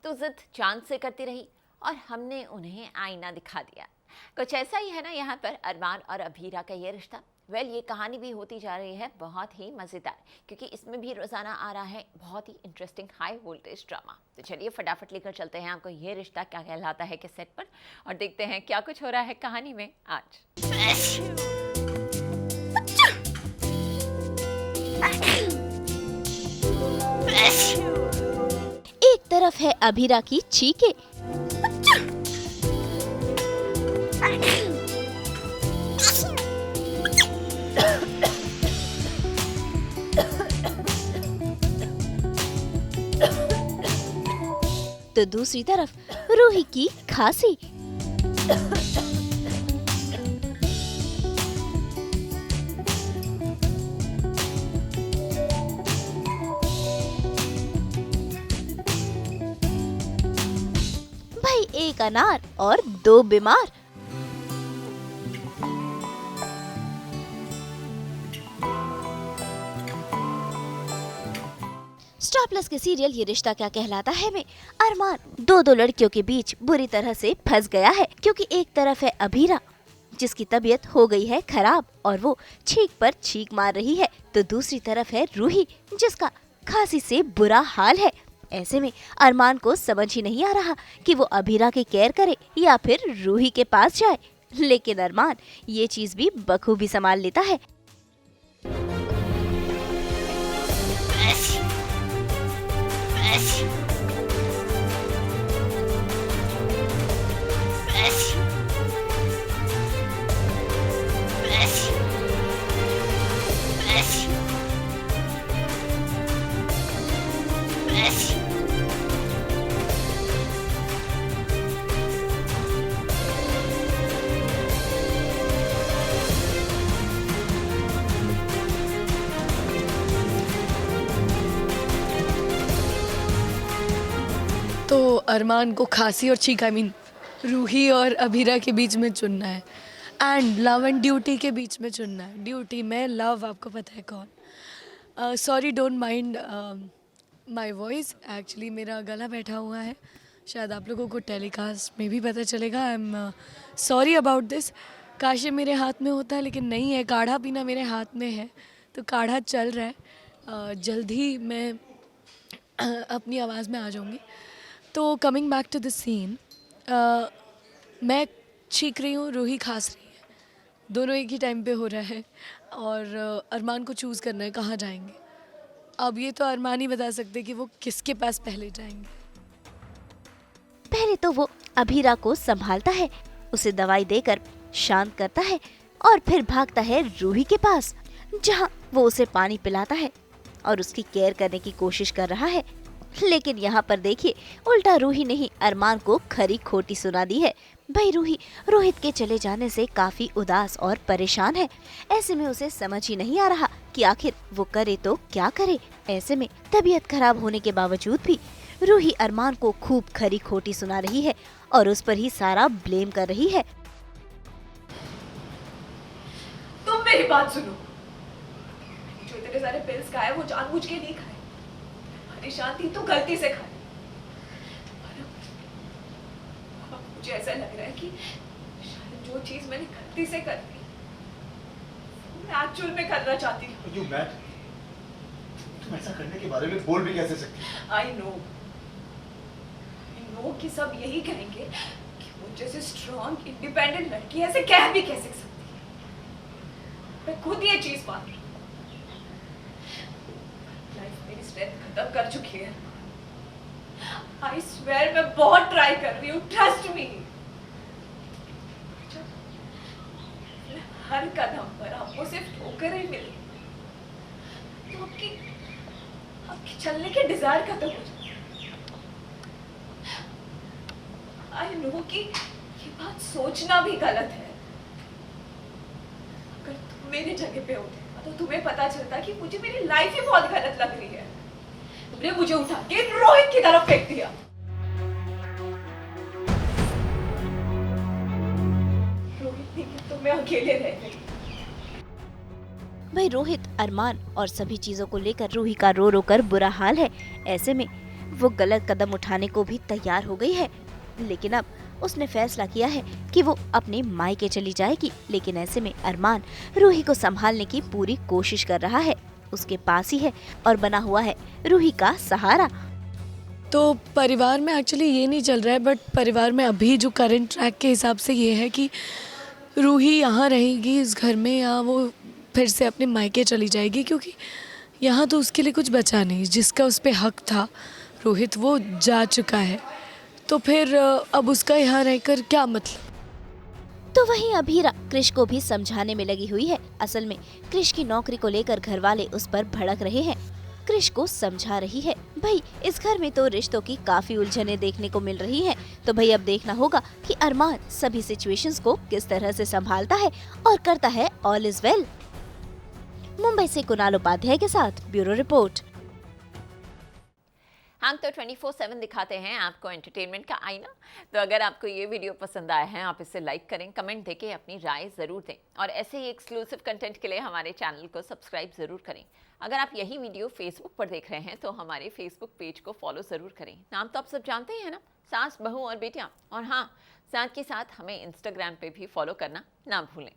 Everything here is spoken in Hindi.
तो जिद चांद से करती रही और हमने उन्हें आईना दिखा दिया। कुछ ऐसा ही है ना यहाँ पर अरमान और अभीरा का ये रिश्ता। ये कहानी भी होती जा रही है बहुत ही मज़ेदार, क्योंकि इसमें भी रोज़ाना आ रहा है बहुत ही इंटरेस्टिंग हाई वोल्टेज ड्रामा। तो चलिए फटाफट लेकर चलते हैं आपको ये रिश्ता क्या कहलाता है के सेट पर, और देखते हैं क्या कुछ हो रहा है कहानी में आज। एक तरफ है अभीरा की चीखें, तो दूसरी तरफ रूही की खांसी। भाई एक अनार और दो बीमार। स्टार प्लस के सीरियल ये रिश्ता क्या कहलाता है में अरमान दो लड़कियों के बीच बुरी तरह से फंस गया है, क्योंकि एक तरफ है अभीरा जिसकी तबीयत हो गई है खराब और वो छींक पर छींक मार रही है, तो दूसरी तरफ है रूही जिसका खांसी से बुरा हाल है। ऐसे में अरमान को समझ ही नहीं आ रहा कि वो अभीरा की केयर करे या फिर रूही के पास जाए, लेकिन अरमान ये चीज भी बखूबी संभाल लेता है। तो अरमान को खांसी और छींक रूही और अभीरा के बीच में चुनना है, एंड लव एंड ड्यूटी के बीच में चुनना है। ड्यूटी में लव आपको पता है कौन। Sorry, don't mind my voice, actually मेरा गला बैठा हुआ है, शायद आप लोगों को टेलीकास्ट में भी पता चलेगा। I am sorry about this. काश ये मेरे हाथ में होता, लेकिन नहीं है। काढ़ा पीना मेरे हाथ में है, तो काढ़ा चल रहा है। जल्द ही मैं अपनी आवाज़ में आ जाऊँगी। तो coming back to the scene, मैं छींक रही हूँ, रूही खांस रही है, दोनों एक ही टाइम पे हो रहा है, और अरमान को चूज़ करना है कहाँ जाएंगे। अब ये तो अरमान ही बता सकते कि वो किसके पास पहले जाएंगे। पहले तो वो अभीरा को संभालता है, उसे दवाई देकर शांत करता है और फिर भागता है रूही के पास, जहाँ वो उसे पानी पिलाता है और उसकी केयर करने की कोशिश कर रहा है। लेकिन यहाँ पर देखिए, उल्टा रूही ने ही अरमान को खरी खोटी सुना दी है। भाई रूही रोहित के चले जाने से काफी उदास और परेशान है। ऐसे में उसे समझ ही नहीं आ रहा कि आखिर वो करे तो क्या करे। ऐसे में तबीयत खराब होने के बावजूद भी रूही अरमान को खूब खरी खोटी सुना रही है और उस पर ही सारा ब्लेम कर रही है। तुम मेरी बात सुनो, जो इतने सारे पिल्स खाए वो जानबूझ के नहीं खाए, परेशान थी तो गलती से खाए। अब मुझे ऐसा लग रहा है कि शायद जो चीज मैंने गलती से कर दी वो मैं एक्चुअल में करना चाहती हूँ। You mad? तुम ऐसा करने के बारे में बोल भी कैसे सकती? I know कि सब यही कहेंगे कि मुझ जैसे स्ट्रॉन्ग इंडिपेंडेंट लड़की ऐसे कह भी कैसे सकती है। मैं खुद ये चीज मान रही हूँ। लाइफ मेरी स्ट्रेंथ खत्म कर चुकी है। I swear मैं बहुत ट्राई कर रही हूँ, ट्रस्ट मी। हर कदम पर आपको सिर्फ ठोकर ही मिली तो आपकी चलने के डिजायर खत्म हो जाए। I know कि ये बात सोचना भी गलत है। अगर तुम मेरे जगह पे होते तो तुम्हें पता चलता कि मुझे मेरी लाइफ ही बहुत गलत लग रही है। तुमने मुझे उठा के रोहित की तरफ फेंक दिया। रोहित नहीं कि तुम्हें अकेले रह गई। भाई रोहित, अरमान और सभी चीजों को लेकर रूही का रो रो कर बुरा हाल है। ऐसे में वो गलत कदम उठाने को भी तैयार हो गई है, लेकिन अब उसने फैसला किया है कि वो अपने मायके चली जाएगी। लेकिन ऐसे में अरमान रूही को संभालने की पूरी कोशिश कर रहा है, उसके पास ही है और बना हुआ है रूही का सहारा। तो परिवार में एक्चुअली ये नहीं चल रहा है, बट परिवार में अभी जो करंट ट्रैक के हिसाब से ये है कि रूही यहाँ रहेगी इस घर में, या वो फिर से अपने मायके चली जाएगी, क्योंकि यहाँ तो उसके लिए कुछ बचा नहीं। जिसका उस पर हक था रोहित, वो जा चुका है, तो फिर अब उसका यहाँ रहकर क्या मतलब। तो वहीं अभीरा क्रिश को भी समझाने में लगी हुई है। असल में क्रिश की नौकरी को लेकर घर वाले उस पर भड़क रहे हैं। क्रिश को समझा रही है, भाई इस घर में तो रिश्तों की काफी उलझनें देखने को मिल रही हैं, तो भाई अब देखना होगा कि अरमान सभी सिचुएशंस को किस तरह से संभालता है और करता है ऑल इज वेल। मुंबई से कुणाल उपाध्याय के साथ ब्यूरो रिपोर्ट। हम तो 24/7 दिखाते हैं आपको एंटरटेनमेंट का आईना। तो अगर आपको ये वीडियो पसंद आया है, आप इसे लाइक करें, कमेंट देके अपनी राय ज़रूर दें और ऐसे ही एक्सक्लूसिव कंटेंट के लिए हमारे चैनल को सब्सक्राइब ज़रूर करें। अगर आप यही वीडियो फेसबुक पर देख रहे हैं तो हमारे फेसबुक पेज को फॉलो ज़रूर करें। नाम तो आप सब जानते ही हैं ना, सास, बहू और बेटियाँ। और हाँ, साथ के साथ हमें इंस्टाग्राम पे भी फॉलो करना ना भूलें।